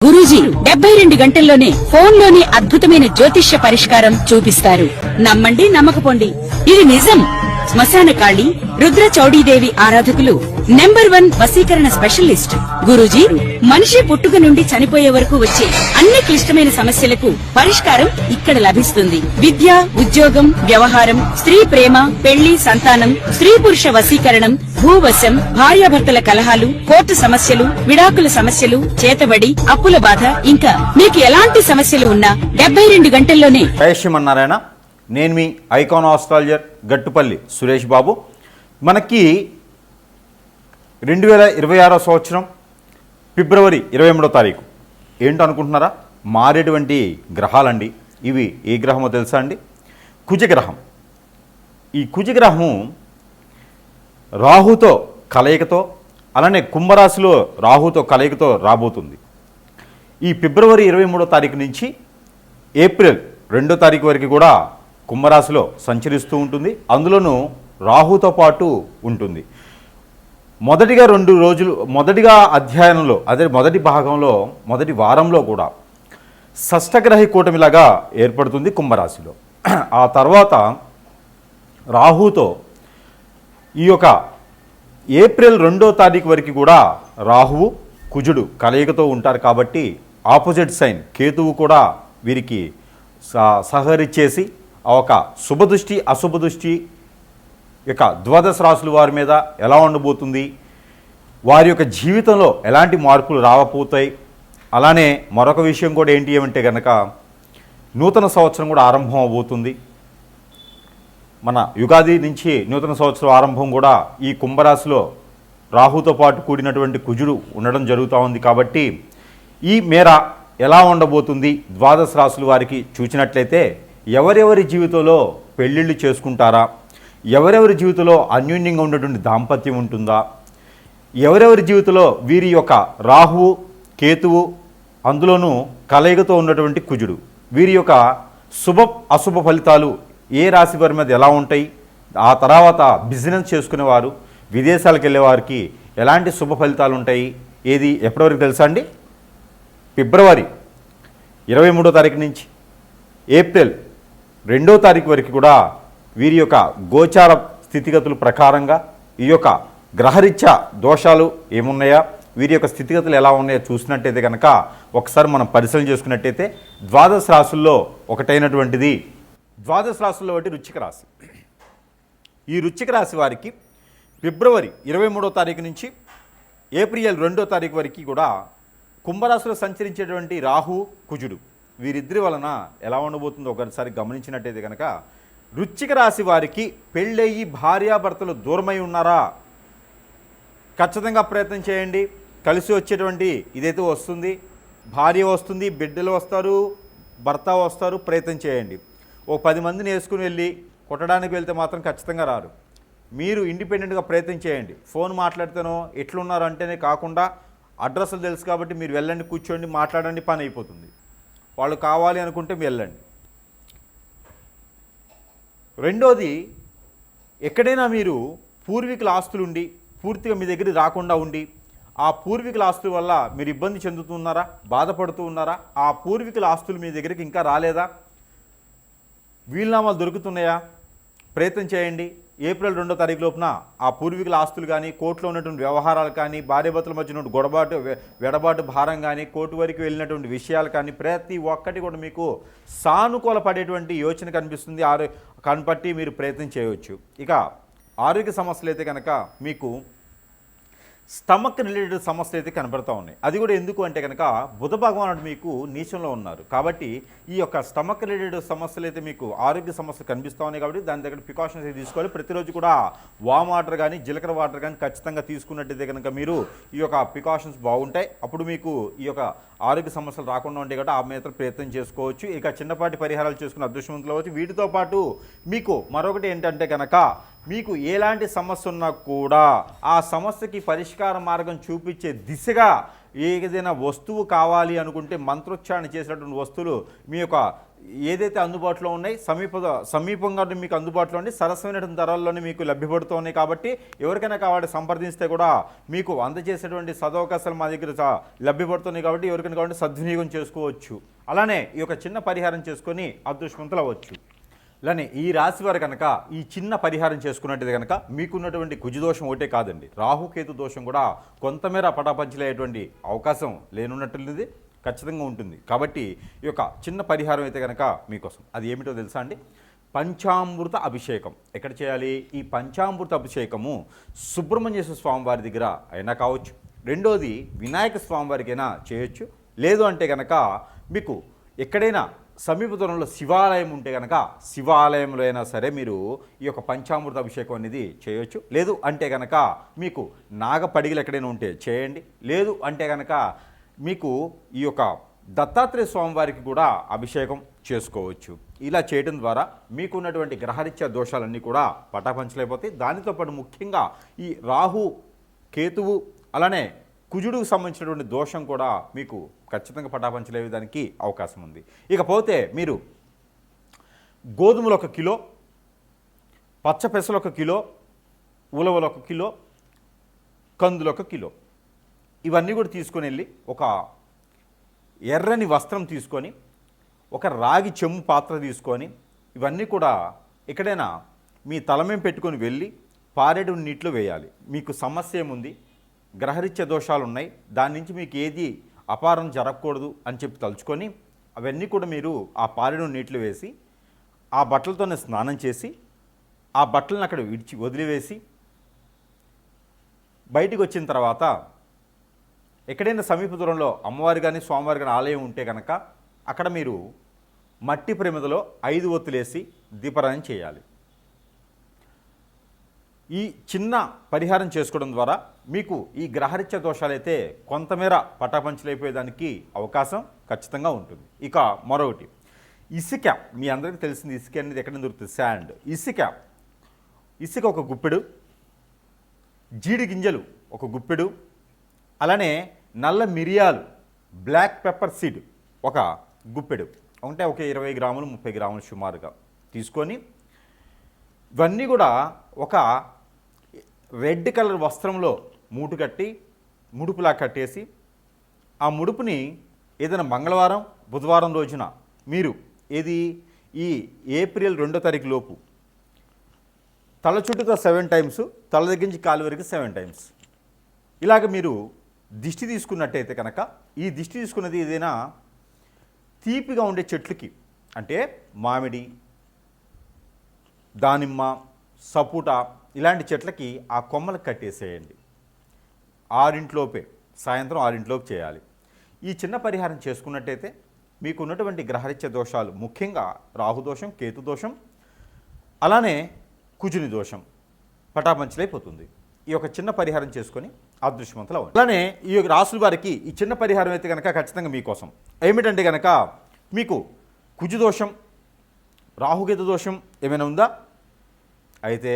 గురూజీ 72 గంటల్లోనే ఫోన్లోని అద్భుతమైన జ్యోతిష్య పరిష్కారం చూపిస్తారు. నమ్మండి, నమ్మకపోండి, ఇది నిజం. శ్మశాన కాళి రుద్ర చౌడీదేవి ఆరాధకులు నంబర్ 1 వశీకరణ స్పెషలిస్ట్ గురూజీ. మనిషి పుట్టుక నుండి చనిపోయే వరకు వచ్చే అన్ని క్లిష్టమైన సమస్యలకు పరిష్కారం ఇక్కడ లభిస్తుంది. విద్య, ఉద్యోగం, వ్యవహారం, స్త్రీ ప్రేమ, పెళ్లి, సంతానం, స్త్రీ పురుష వశీకరణం, భూవశం, భార్యాభర్తల కలహాలు, కోర్టు సమస్యలు, విడాకుల సమస్యలు, చేతబడి, అప్పుల బాధ, ఇంకా మీకు ఎలాంటి సమస్యలు ఉన్నా 72 గంటల్లోనే. జయశ్రీమన్నారాయణ. నేను మీ ఐకాన్ ఆస్ట్రాలజర్ గట్టుపల్లి సురేష్ బాబు. మనకి 2026 సంవత్సరం ఫిబ్రవరి 23వ తారీఖు ఏంటో అనుకుంటున్నారా? మారేటువంటి గ్రహాలండి. ఇవి ఏ గ్రహమో తెలుసా అండి? కుజగ్రహం. ఈ కుజగ్రహం రాహుతో కలయికతో, అలానే కుంభరాశిలో రాహుతో కలయికతో రాబోతుంది. ఈ ఫిబ్రవరి 23వ తారీఖు నుంచి ఏప్రిల్ 2వ తారీఖు వరకు కూడా కుంభరాశిలో సంచరిస్తూ ఉంటుంది. అందులోనూ రాహుతో పాటు ఉంటుంది. మొదటిగా అధ్యయనంలో, అదే మొదటి భాగంలో, మొదటి వారంలో కూడా షష్టగ్రహి కూటమిలాగా ఏర్పడుతుంది కుంభరాశిలో. ఆ తర్వాత రాహుతో ఈ యొక్క ఏప్రిల్ 2వ తారీఖు వరకు కూడా రాహువు కుజుడు కలయికతో ఉంటారు. కాబట్టి ఆపోజిట్ సైన్ కేతువు కూడా వీరికి సహకరించేసి ఒక శుభదృష్టి అశుభదృష్టి యొక్క ద్వాదశ రాశుల వారి మీద ఎలా ఉండబోతుంది, వారి యొక్క జీవితంలో ఎలాంటి మార్పులు రావబోతాయి. అలానే మరొక విషయం కూడా ఏంటి ఏమంటే కనుక నూతన సంవత్సరం కూడా ఆరంభం అవబోతుంది. మన యుగాది నుంచి నూతన సంవత్సరం ఆరంభం కూడా ఈ కుంభరాశిలో రాహుతో పాటు కూడినటువంటి కుజుడు ఉండడం జరుగుతూ ఉంది. కాబట్టి ఈ మేర ఎలా ఉండబోతుంది ద్వాదశ రాశుల వారికి చూసినట్లయితే, ఎవరెవరి జీవితంలో పెళ్ళిళ్ళు చేసుకుంటారా, ఎవరెవరి జీవితంలో అన్యోన్యంగా ఉన్నటువంటి దాంపత్యం ఉంటుందా, ఎవరెవరి జీవితంలో వీరి యొక్క రాహువు కేతువు అందులోనూ కలయికతో ఉన్నటువంటి కుజుడు, వీరి యొక్క శుభ అశుభ ఫలితాలు ఏ రాశి వారి మీద ఎలా ఉంటాయి, ఆ తర్వాత బిజినెస్ చేసుకునేవారు, విదేశాలకు వెళ్ళేవారికి ఎలాంటి శుభ ఫలితాలు ఉంటాయి, ఏది ఎప్పటివరకు తెలుసా అండి? ఫిబ్రవరి 23వ తారీఖు నుంచి ఏప్రిల్ 2వ తారీఖు వరకు కూడా వీరి యొక్క గోచార స్థితిగతుల ప్రకారంగా ఈ యొక్క గ్రహరీత్యా దోషాలు ఏమున్నాయా, వీరి యొక్క స్థితిగతులు ఎలా ఉన్నాయో చూసినట్టయితే కనుక ఒకసారి మనం పరిశీలన చేసుకున్నట్టయితే ద్వాదశ రాశుల్లో ఒకటైనటువంటిది ద్వాదశ రాశుల్లో ఒకటి వృశ్చిక రాశి. ఈ వృశ్చిక రాశి వారికి ఫిబ్రవరి 23వ తారీఖు నుంచి ఏప్రిల్ 2వ తారీఖు వరకు కూడా కుంభరాశిలో సంచరించేటువంటి రాహు కుజుడు వీరిద్దరి వలన ఎలా ఉండబోతుందో ఒకసారి గమనించినట్టయితే కనుక వృశ్చిక రాశి వారికి పెళ్ళయ్యి భార్యాభర్తలు దూరమై ఉన్నారా? ఖచ్చితంగా ప్రయత్నం చేయండి. కలిసి వచ్చేటువంటి ఇదైతే వస్తుంది. భార్య వస్తుంది, బిడ్డలు వస్తారు, భర్త వస్తారు. ప్రయత్నం చేయండి. ఓ 10 మందిని వేసుకుని వెళ్ళి కొట్టడానికి వెళ్తే మాత్రం ఖచ్చితంగా రారు. మీరు ఇండిపెండెంట్గా ప్రయత్నం చేయండి. ఫోన్ మాట్లాడితేనో ఎట్లున్నారు అంటేనే కాకుండా అడ్రస్లు తెలుసు కాబట్టి మీరు వెళ్ళండి, కూర్చోండి, మాట్లాడండి, పని అయిపోతుంది. వాళ్ళు కావాలి అనుకుంటే మీరు వెళ్ళండి. రెండోది, ఎక్కడైనా మీరు పూర్వీకుల ఆస్తులు ఉండి పూర్తిగా మీ దగ్గర రాకుండా ఉండి ఆ పూర్వీకుల ఆస్తుల వల్ల మీరు ఇబ్బంది చెందుతున్నారా, బాధపడుతూ ఉన్నారా? ఆ పూర్వీకుల ఆస్తులు మీ దగ్గరికి ఇంకా రాలేదా? వీలునామాలు దొరుకుతున్నాయా? ప్రయత్నం చేయండి. ఏప్రిల్ 2వ తారీఖు లోపున ఆ పూర్వీకుల ఆస్తులు కానీ, కోర్టులో ఉన్నటువంటి వ్యవహారాలు కానీ, భార్యాభర్తల మధ్య ఉన్నటువంటి వెడబాటు భారం కానీ, కోర్టు వరకు వెళ్ళినటువంటి విషయాలు కానీ ప్రతి ఒక్కటి కూడా మీకు సానుకూల పడేటువంటి యోచన కనిపిస్తుంది. కనపట్టి మీరు ప్రయత్నం చేయవచ్చు. ఇక ఆరోగ్య సమస్యలు అయితే కనుక మీకు స్టమక్ రిలేటెడ్ సమస్యలు అయితే కనబడుతూ ఉన్నాయి. అది కూడా ఎందుకు అంటే కనుక బుధ భగవానుడు మీకు నీచంలో ఉన్నారు. కాబట్టి ఈ యొక్క స్టమక్ రిలేటెడ్ సమస్యలు అయితే మీకు ఆరోగ్య సమస్యలు కనిపిస్తూ ఉన్నాయి. కాబట్టి దాని దగ్గర ప్రికాషన్స్ అయితే తీసుకోవాలి. ప్రతిరోజు కూడా వామ్ వాటర్ కానీ జీలకర్ర వాటర్ కానీ ఖచ్చితంగా తీసుకున్నట్టయితే కనుక మీరు ఈ యొక్క ప్రికాషన్స్ బాగుంటాయి. అప్పుడు మీకు ఈ యొక్క ఆరోగ్య సమస్యలు రాకుండా ఉంటాయి కాబట్టి ఆ మీద ప్రయత్నం చేసుకోవచ్చు. ఇక చిన్నపాటి పరిహారాలు చేసుకున్న అదృష్టవంతులు అవ్వచ్చు. వీటితో పాటు మీకు మరొకటి ఏంటంటే కనుక మీకు ఎలాంటి సమస్య ఉన్నా కూడా ఆ సమస్యకి పరిష్కార మార్గం చూపించే దిశగా ఏదైనా వస్తువు కావాలి అనుకుంటే మంత్రోచ్చారణ చేసినటువంటి వస్తువులు మీ యొక్క ఏదైతే అందుబాటులో ఉన్నాయి సమీపంగా మీకు అందుబాటులో ఉండి సరసమైనటువంటి ధరల్లోనే మీకు లభ్యపడుతున్నాయి. కాబట్టి ఎవరికైనా కావాలి సంప్రదిస్తే కూడా మీకు అందజేసేటువంటి సదవకాశాలు మా దగ్గర లభ్యపడుతున్నాయి. కాబట్టి ఎవరికైనా కావాలంటే సద్వినియోగం చేసుకోవచ్చు. అలానే ఈ యొక్క చిన్న పరిహారం చేసుకొని అదృష్టవంతులు అవ్వచ్చు. అలానే ఈ రాశి వారు కనుక ఈ చిన్న పరిహారం చేసుకున్నట్టు కనుక మీకున్నటువంటి కుజదోషం ఒకటే కాదండి, రాహుకేతు దోషం కూడా కొంతమేర పటాపంచలయ్యేటువంటి అవకాశం లేనున్నట్టుంది, ఖచ్చితంగా ఉంటుంది. కాబట్టి ఈ యొక్క చిన్న పరిహారం అయితే కనుక మీకోసం అది ఏమిటో తెలుసా అండి? పంచామృత అభిషేకం. ఎక్కడ చేయాలి? ఈ పంచామృత అభిషేకము సుబ్రహ్మణ్యేశ్వర స్వామి వారి దగ్గర అయినా కావచ్చు, రెండోది వినాయక స్వామి వారికైనా చేయొచ్చు. లేదు అంటే కనుక మీకు ఎక్కడైనా సమీప దూరంలో శివాలయం ఉంటే కనుక శివాలయంలో అయినా సరే మీరు ఈ యొక్క పంచామృత అభిషేకం అనేది చేయొచ్చు. లేదు అంటే కనుక మీకు నాగపడిగలు ఎక్కడైనా ఉంటే చేయండి. లేదు అంటే కనుక మీకు ఈ యొక్క దత్తాత్రేయ స్వామి వారికి కూడా అభిషేకం చేసుకోవచ్చు. ఇలా చేయడం ద్వారా మీకున్నటువంటి గ్రహరీత్యా దోషాలన్నీ కూడా పటాపంచలైపోతాయి. దానితో పాటు ముఖ్యంగా ఈ రాహు కేతువు అలానే కుజుడుకు సంబంధించినటువంటి దోషం కూడా మీకు ఖచ్చితంగా పటాపంచలేదానికి అవకాశం ఉంది. ఇకపోతే మీరు గోధుమలు 1 కిలో, పచ్చ పెసలు 1 కిలో, ఉలవలు 1 కిలో, కందులు 1 కిలో, ఇవన్నీ కూడా తీసుకొని వెళ్ళి ఒక ఎర్రని వస్త్రం తీసుకొని ఒక రాగి చెంబు పాత్ర తీసుకొని ఇవన్నీ కూడా ఎక్కడైనా మీ తలమేం పెట్టుకొని వెళ్ళి పారేడు నీటిలో వేయాలి. మీకు సమస్య ఏముంది, గ్రహరీత్య దోషాలు ఉన్నాయి, దాని నుంచి మీకు ఏది అపారం జరగకూడదు అని చెప్పి తలుచుకొని అవన్నీ కూడా మీరు ఆ పారేడు నీటిలో వేసి ఆ బట్టలతోనే స్నానం చేసి ఆ బట్టలను అక్కడ వదిలివేసి బయటికి వచ్చిన తర్వాత ఎక్కడైనా సమీప దూరంలో అమ్మవారి కానీ స్వామివారి కానీ ఆలయం ఉంటే కనుక అక్కడ మీరు మట్టి ప్రమిదలో 5 ఒత్తులేసి దీపారాధన చేయాలి. ఈ చిన్న పరిహారం చేసుకోవడం ద్వారా మీకు ఈ గ్రహరీత్య దోషాలైతే కొంతమేర పటాపంచలైపోయేదానికి అవకాశం ఖచ్చితంగా ఉంటుంది. ఇక మరొకటి ఇసుక. మీ అందరికీ తెలిసింది ఇసుక అనేది ఎక్కడ దొరుకుతుంది? శాండ్. ఇసుక 1 గుప్పెడు, జీడి గింజలు 1 గుప్పెడు, అలానే నల్ల మిరియాలు బ్లాక్ పెప్పర్ సీడ్ 1 గుప్పెడు, అంటే ఒక 20 గ్రాములు 30 గ్రాములు సుమారుగా తీసుకొని ఇవన్నీ కూడా ఒక రెడ్ కలర్ వస్త్రంలో మూటు కట్టి ముడుపులా కట్టేసి ఆ ముడుపుని ఏదైనా మంగళవారం బుధవారం రోజున మీరు ఈ ఏప్రిల్ 2వ తారీఖు లోపు తల చుట్టూతో 7 టైమ్స్, తల దగ్గర నుంచి కాలు వరకు 7 టైమ్స్ ఇలాగ మీరు దిష్టి తీసుకున్నట్టయితే కనుక ఈ దిష్టి తీసుకున్నది ఏదైనా తీపిగా ఉండే చెట్లకి, అంటే మామిడి, దానిమ్మ, సపోటా ఇలాంటి చెట్లకి ఆ కొమ్మలకు కట్టేసేయండి. 6 సాయంత్రం 6 చేయాలి. ఈ చిన్న పరిహారం చేసుకున్నట్టయితే మీకు ఉన్నటువంటి గ్రహరీత్య దోషాలు, ముఖ్యంగా రాహుదోషం, కేతుదోషం, అలానే కుజుని దోషం పటాపంచలైపోతుంది. ఈ యొక్క చిన్న పరిహారం చేసుకొని అదృష్టవంతులు అవ్వండి. అలానే ఈ రాసుల వారికి ఈ చిన్న పరిహారం అయితే కనుక ఖచ్చితంగా మీకోసం ఏమిటంటే కనుక మీకు కుజుదోషం, రాహుకేతు దోషం ఏమైనా ఉందా? అయితే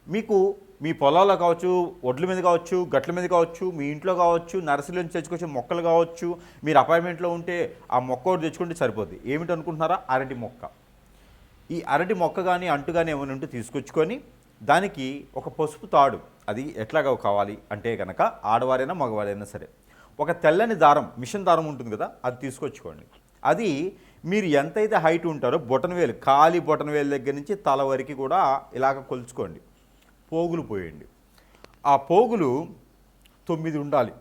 మీకు మీ పొలాల్లో కావచ్చు, ఒడ్ల మీద కావచ్చు, గట్ల మీద కావచ్చు, మీ ఇంట్లో కావచ్చు, నర్సరీ నుంచి తెచ్చుకొచ్చే మొక్కలు కావచ్చు, మీరు అపార్ట్మెంట్లో ఉంటే ఆ మొక్క ఒకటి తెచ్చుకుంటే సరిపోద్ది. ఏమిటి అనుకుంటున్నారా? అరటి మొక్క. ఈ అరటి మొక్క కానీ అంటు కానీ ఏమైనా ఉంటే తీసుకొచ్చుకొని దానికి ఒక పసుపు తాడు, అది ఎట్లాగా కావాలి అంటే కనుక ఆడవారైనా మగవారైనా సరే ఒక తెల్లని దారం, మిషన్ దారం ఉంటుంది కదా, అది తీసుకొచ్చుకోండి. అది మీరు ఎంతైతే హైట్ ఉంటారో బొటనవేలు, ఖాళీ బొటనవేలు దగ్గర నుంచి తల వరకు కూడా ఇలాగ కొలుచుకోండి. పోగులు పోయండి. ఆ పోగులు 9 ఉండాలి.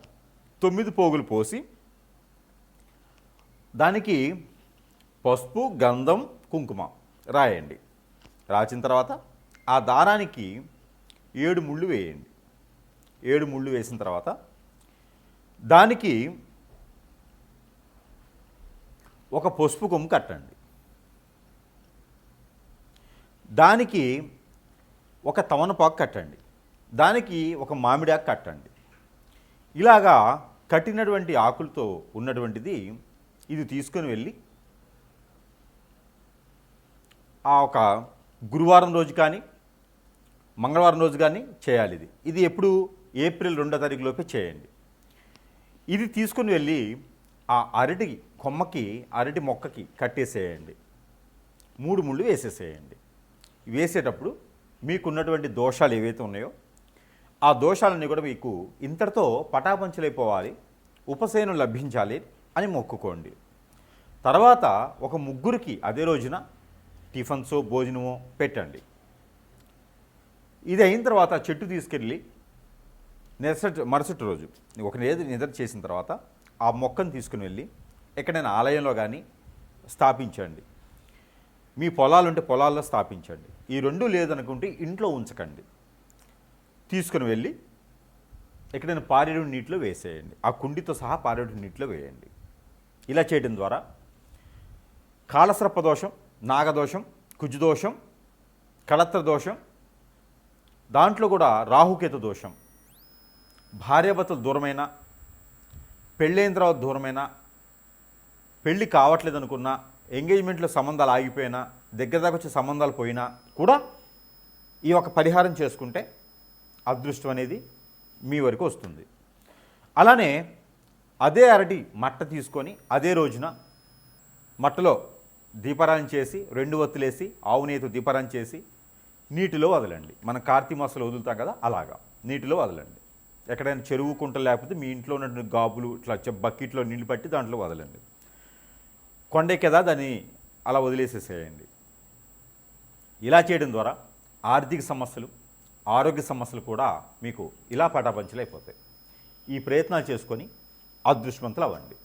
9 పోగులు పోసి దానికి పసుపు, గంధం, కుంకుమ రాయండి. రాసిన తర్వాత ఆ దారానికి 7 ముళ్ళు వేయండి. 7 ముళ్ళు వేసిన తర్వాత దానికి ఒక పసుపు కొమ్ము కట్టండి. దానికి ఒక తమలపాకు కట్టండి. దానికి ఒక మామిడాకు కట్టండి. ఇలాగా కట్టినటువంటి ఆకులతో ఉన్నటువంటిది ఇది తీసుకొని వెళ్ళి ఆ ఒక గురువారం రోజు కానీ మంగళవారం రోజు కానీ చేయాలి. ఇది ఎప్పుడు? ఏప్రిల్ 2వ తారీఖులోపే చేయండి. ఇది తీసుకుని వెళ్ళి ఆ అరటి కొమ్మకి అరటి మొక్కకి కట్టేసేయండి. 3 ముళ్ళు వేసేసేయండి. వేసేటప్పుడు మీకున్నటువంటి దోషాలు ఏవైతే ఉన్నాయో ఆ దోషాలన్నీ కూడా మీకు ఇంతటితో పటాపంచలైపోవాలి, ఉపశమనం లభించాలి అని మొక్కుకోండి. తర్వాత ఒక ముగ్గురికి అదే రోజున టిఫిన్సో భోజనమో పెట్టండి. ఇది అయిన తర్వాత చెట్టు తీసుకెళ్ళి మరుసటి రోజు ఒక నిద్ర చేసిన తర్వాత ఆ మొక్కను తీసుకుని వెళ్ళి ఎక్కడైనా ఆలయంలో కానీ స్థాపించండి. మీ పొలాలుంటే పొలాల్లో స్థాపించండి. ఈ రెండు లేదనుకుంటే ఇంట్లో ఉంచకండి. తీసుకుని వెళ్ళి ఎక్కడైనా పారేడు నీటిలో వేసేయండి. ఆ కుండితో సహా పారేడు నీటిలో వేయండి. ఇలా చేయడం ద్వారా కాలసర్ప దోషం, నాగదోషం, కుజుదోషం, కళత్ర దోషం, దాంట్లో కూడా రాహుకేతు దోషం, భార్యాభర్తలు దూరమైన, పెళ్ళైన తర్వాత దూరమైన, పెళ్ళి కావట్లేదు అనుకున్నా, ఎంగేజ్మెంట్లో సంబంధాలు ఆగిపోయినా, దగ్గర దాకా వచ్చే సంబంధాలు పోయినా కూడా ఈ ఒక పరిహారం చేసుకుంటే అదృష్టం అనేది మీ వరకు వస్తుంది. అలానే అదే అరటి మట్ట తీసుకొని అదే రోజున మట్టలో దీపారాయణ చేసి 2 ఒత్తులేసి ఆవు నెయ్యితో దీపారాయణ చేసి నీటిలో వదలండి. మనం కార్తీక మాసంలో వదులుతాం కదా, అలాగా నీటిలో వదలండి. ఎక్కడైనా చెరువు కుంట లేకపోతే మీ ఇంట్లో ఉన్నటువంటి గాబులు ఇట్లా బకెట్లో నీళ్ళు పట్టి దాంట్లో వదలండి. కొండెక్కేదా దాన్ని అలా వదిలేసేసేయండి. ఇలా చేయడం ద్వారా ఆర్థిక సమస్యలు, ఆరోగ్య సమస్యలు కూడా మీకు ఇలా పటాపంచలైపోతాయి. ఈ ప్రయత్నాలు చేసుకొని అదృష్టవంతులు అవ్వండి.